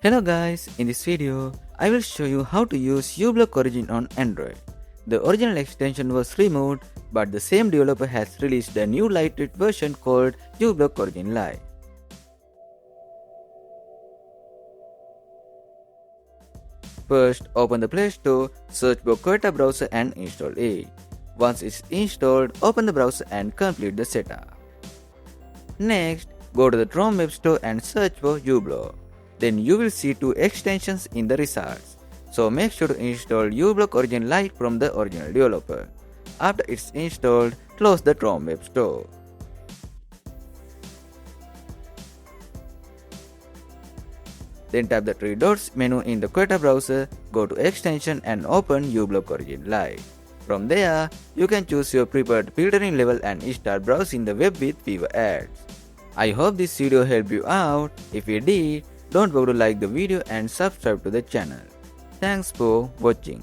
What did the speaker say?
Hello guys, in this video, I will show you how to use uBlock Origin on Android. The original extension was removed, but the same developer has released a new lightweight version called uBlock Origin Lite. First, open the Play Store, search for Quetta Browser and install it. Once it's installed, open the browser and complete the setup. Next, go to the Chrome Web Store and search for uBlock. Then you will see two extensions in the results. So make sure to install uBlock Origin Lite from the original developer. After it's installed, close the Chrome Web Store. Then tap the three dots menu in the Quetta browser, go to Extension and open uBlock Origin Lite. From there, you can choose your preferred filtering level and start browsing the web with fewer ads. I hope this video helped you out. If it did, don't forget to like the video and subscribe to the channel. Thanks for watching.